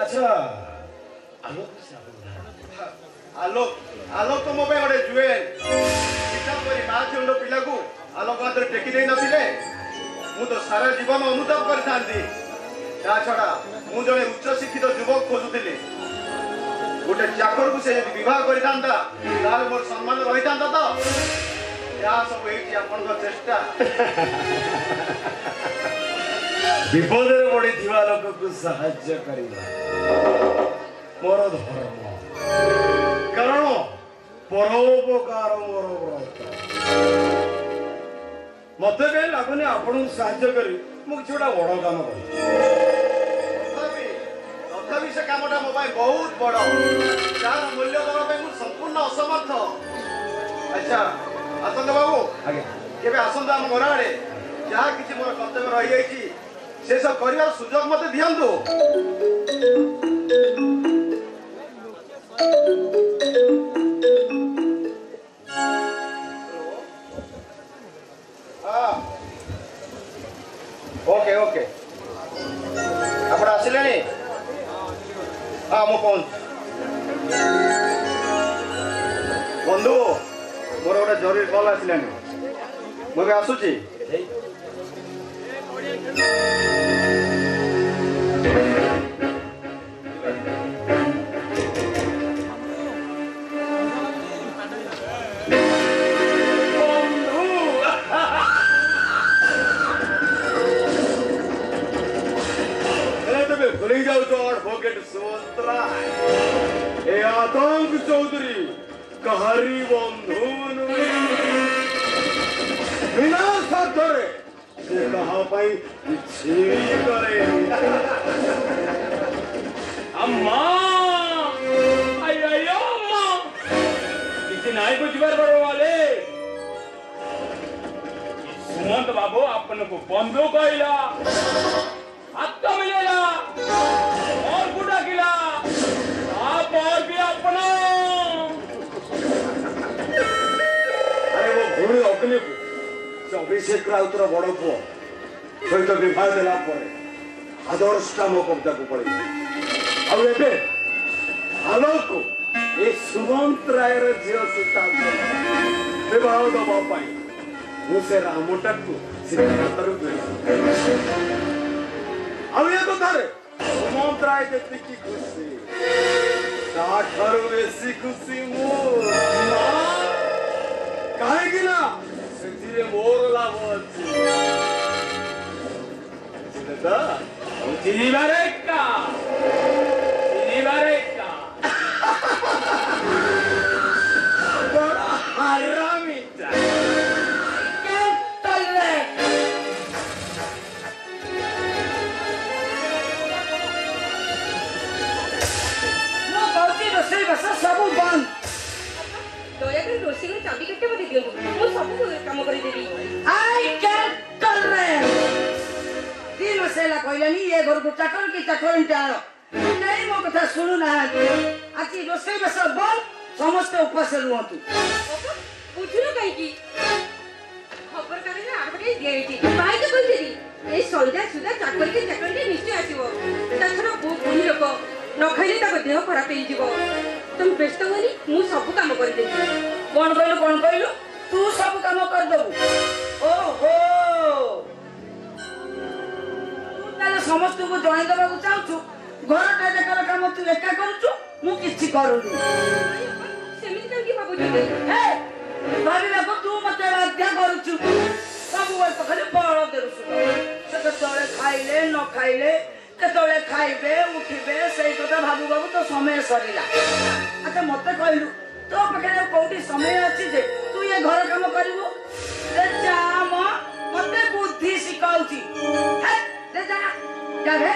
अच्छा आलोक आलोक तो मो पे गोटे जुएल परी माँ चंड पिला को आलोक हाथ टेकी दे नथिले मु तो सारा जीवन अनुताप कर थांती ता छड़ा मु जने उच्च शिक्षित युवक खोजुतिली गोटे चाकर को से यदि विवाह कर थांता ताल मोर सम्मान रहि थांता तो या सब एठी आपन को चेष्टा विपद रे पड़ी थिवा लोक को सहाय्य करिबा मोर धर्म कारण परोपकार मोर व्रत मत लगुनि आपन साहाय्य करी मु किसी गोटा बड़ काम करी तथापि से कामटा मो बहुत बड़ जार मूल्य देवा संपूर्ण असमर्थ अच्छा आसंत बाबू केवे आसंत आम घर आड़े जहाँ किसी मोर कर्तव्य रही जाइए से सब कर सुजोग मत दिंतु ओके ओके आप आसिले हाँ मु पहुँच बंधु मोर गोटे जरूरी कल आसिले मुझे आसूची आतंक चौधरी कहारी बंधु बिना साथरे से कहा पाई करे अम्मा अयो अम्मा किसी नाई को जुगाड़ करो वाले सुमंत बाबू अपन को बंदूक आइला हाथ मिलेला और गुड़ा गिला आप और भी अपना अरे वो घोड़ी अग्नि को से अभिषेक राउतर बड़ पुओ सहित विवाह देला आदर्श काम कब्जा को पड़े आलोक को ये सुमंत रायर झील सीता विवाह दवाई मुझे रामटा को सुमंत राय जी खुशी बेसी खुशी कहीं मोर लाभ अच्छी सब बंद दयाकर रोषे चाबी कटे मत दियो मु सब काम कर देबी आई कैन टॉलरेट तीन सेला कहलानी ये घर को चाकर की चाकर टाण नहीं मो कथा सुनु ना आज रोषे बस बंद समस्त उपवास रुहतु बुझलो काई की खबर करे ना आडबे देइती भाई तो कहि देली ए संध्या सुधा चाकर के निश्चय आसीबो तथरा बुनी लोक न खाइले ताको देह खराब होई जीवो तुम व्यस्त होनी मु सब काम कर दे कौन कहलु तू सब काम कर दबु ओहो ताले समस्त को जणाई देबा को चाहछु घर का जकर काम तू एका करछु मु किछि करूनी सेमिति काकी बाबू जी हे भाबी बाबू तू मते बाध्य करछु सब वर्ष खाली बड़ देरुछु से तोरे खाइले न खाइले केतले खाइबे उठिबे सही कथा भाबू बाबू तो समय सरीला अच्छा मते कहलु तो पकड़े कोठी समय अछि जे तू ये घर काम करिवो रे जा मते बुद्धि सिखाउची हे रे जा रे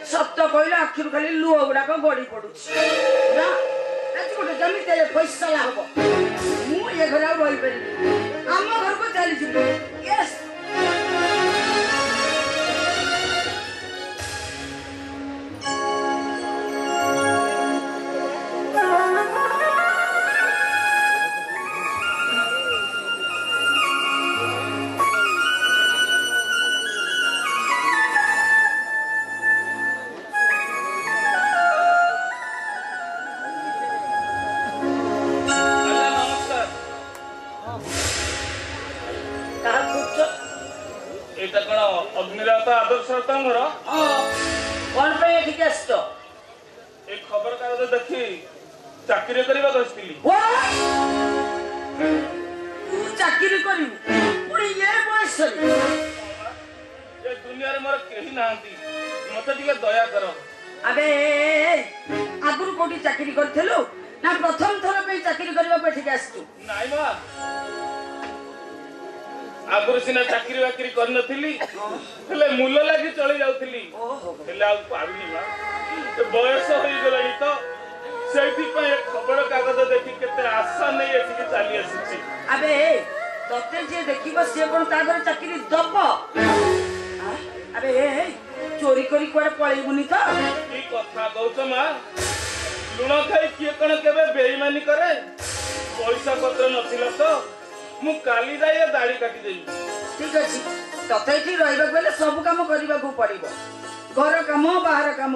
सत्य कहले आखिर खाली लुह गुडा को गड़ी पडुची ना गोटे जमी तेरे फैसला हम मु ये घर रही पारि आम घर को चली यस ଅଗ୍ନିରାତ ଆଦର୍ଶ ତମର କଣ ପାଇଁ ଏଠିକି ଆସିଛ? ଏ ଖବର କାଗଜ ଦେଖି ଚାକିରି କରିବାକୁ ଆସିଥିଲି। ତୁ ଚାକିରି କରିବୁ ପୁଣି ଏ ବୟସରେ? ଏ ଦୁନିଆରେ ମୋର କେହି ନାହାନ୍ତି, ମତେ ଟିକେ ଦୟା କର। ଆବେ ଆଗରୁ କୋଉଠି ଚାକିରି କରିଥିଲୁ ନା ପ୍ରଥମ ଥର ପାଇଁ ଚାକିରି କରିବାକୁ ଏଠିକି ଆସିଛୁ? ନାଇଁ ମା, ଆଗରୁ ସିନା ଚାକିରି ବାକିରି କରିନଥିଲି, ହେଲେ ମୂଲ ଲାଗି ଚଳି ଯାଉଥିଲି, ହେଲେ ଆଉ ପାରୁନି ମା। ବୟସ ହେଇଗଲାଣି ତ, ସେଇଥିପାଇଁ ଏ ଖବର କାଗଜ ଦେଖି କେତେ ଆଶା ନେଇ ଏଠିକି ଚାଲି ଆସିଛି। ଆବେ ତତେ ଯିଏ ଦେଖିବ ସିଏ କଣ ତା ଘରେ ଚାକିରି ଦବ? ଆବେ ଚୋରି କରି କୁଆଡେ ପଳେଇବୁନି ତ? କି କଥା କହୁଛ ମା? ଲୁଣ ଖାଇ କିଏ କଣ କେବେ ବେଇମାନି କରେ? ପଇସା ପତ୍ର ନଥିଲା ତ ମୁଁ କାଲି ଯାଇ ଦାଢି କାଟିଦେବି। ଠିକ ଅଛି, ତତେ ଏଠି ରହିବାକୁ ହେଲେ ସବୁ କାମ କରିବାକୁ ପଡିବ। ଘର କାମ, ବାହାର କାମ,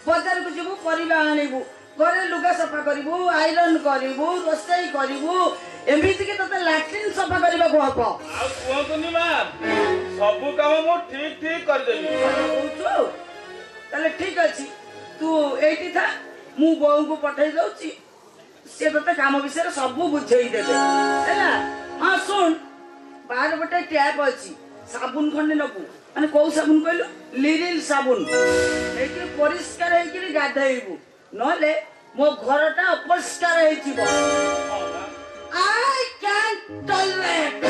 ବଜାରକୁ ଯିବୁ ପରିବା ଆଣିବୁ, ଘରେ ଲୁଗା ସଫା କରିବୁ, ଆଇରନ୍ କରିବୁ, ରୋଷେଇ କରିବୁ, ଏମିତିକି ତତେ ଲାଟ୍ରିନ୍ ସଫା କରିବାକୁ ହବ। ଆଉ କୁହନ୍ତୁନି ମା, ସବୁ କାମ ମୁଁ ଠିକ ଠିକ କରିଦେବି। କହୁଛୁ? ତାହେଲେ ଠିକ ଅଛି, ତୁ ଏଇଠି ଥା, ମୁଁ ବୋଉଙ୍କୁ ପଠେଇ ଦଉଛି, ସେ ତତେ କାମ ବିଷୟରେ ସବୁ ବୁଝେଇ ଦେବେ ହେଲା। ହଁ ଶୁଣ, ବାହାର ଗୋଟେ ଟ୍ୟାପ ଅଛି, ସାବୁନ ଖଣ୍ଡେ ନବୁ। ମାନେ କୋଉ ସାବୁନ କହିଲୁ? ଲିରିଲ ସାବୁନ। ଏଇଠି ପରିଷ୍କାର ହେଇକିରି ଗାଧେଇବୁ, ନହେଲେ ମୋ ଘରଟା ଅପରିଷ୍କାର ହେଇଯିବ। I can't tolerate.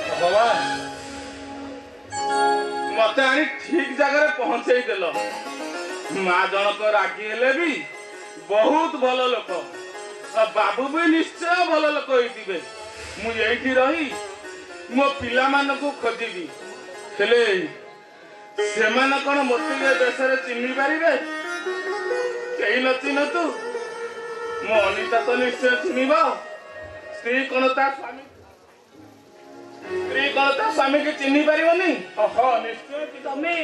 ଭଗବାନ, ମତେ ଆଣି ଠିକ ଜାଗାରେ ପହଞ୍ଚେଇ ଦେଲ। ମା ଜଣକ ରାଗି ହେଲେ ବି ବହୁତ ଭଲ ଲୋକ, ବାବୁ ବି ନିଶ୍ଚୟ ଭଲ ଲୋକ ହେଇଥିବେ। ମୁଁ ଏଇଠି ରହି ମୋ ପିଲାମାନଙ୍କୁ ଖୋଜିବି, ହେଲେ ସେମାନେ କଣ ମୋତେ ଏ ଦେଶରେ ଚିହ୍ନି ପାରିବେ? କେହି ନ ଚିହ୍ନନ୍ତୁ, ମୋ ଅନିତା ତ ନିଶ୍ଚୟ ଚିହ୍ନିବ। ସ୍ତ୍ରୀ କଣ ତା ସ୍ୱାମୀକି ଚିହ୍ନି ପାରିବନି? ଓହୋ, ନିଶ୍ଚୟ। ତମେ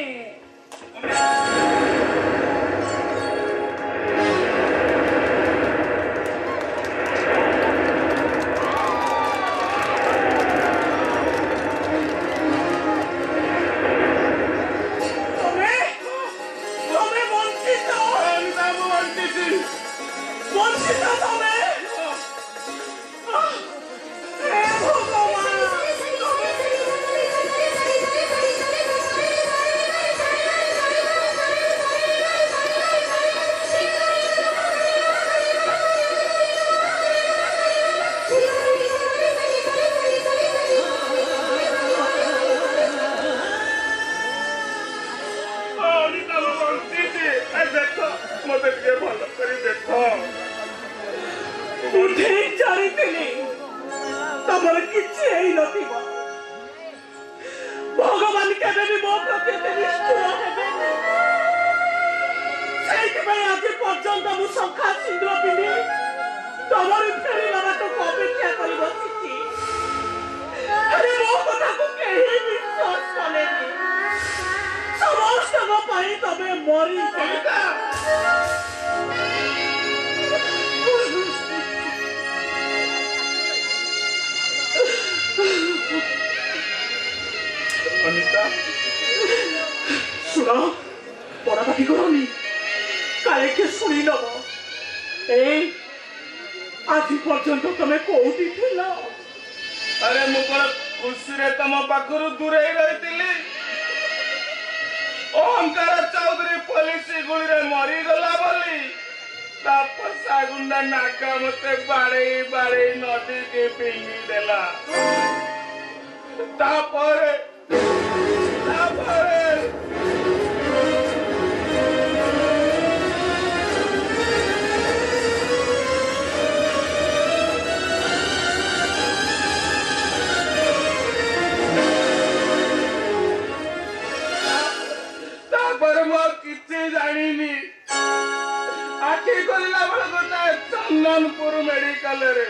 भगवान केबे भी मो प्रति निष्ठुर हेबेनि। ସେଇଥିପାଇଁ ଆଜି ପର୍ଯ୍ୟନ୍ତ ମୁଁ ଶଙ୍ଖା ସିନ୍ଦୁର ପିନ୍ଧି ତମରି ଫେରିବା ବାଟକୁ ଅପେକ୍ଷା କରି ବସିଛି। ଆରେ ମୋ କଥାକୁ କେହି ବିଶ୍ୱାସ କଲେନି। ସମସ୍ତଙ୍କ ପାଇଁ ତମେ ମରିଯାଇଛ। अनिता, सुनो, बड़ा पाटी करनी, काले के सुनी नब। आज पर्यंत तुम कौटी थिल? अरे मु कोन खुशी रे तम पाखरु दूरे रही। ओमकार चौधरी पुलिस गुली रे मरी गला बोली तापसा गुंडा नाका मते बाड़े बाड़े नदी के पिंगी देला। तापरे जानी आखि खोलला बेलू चंदनपुर मेडिकल रे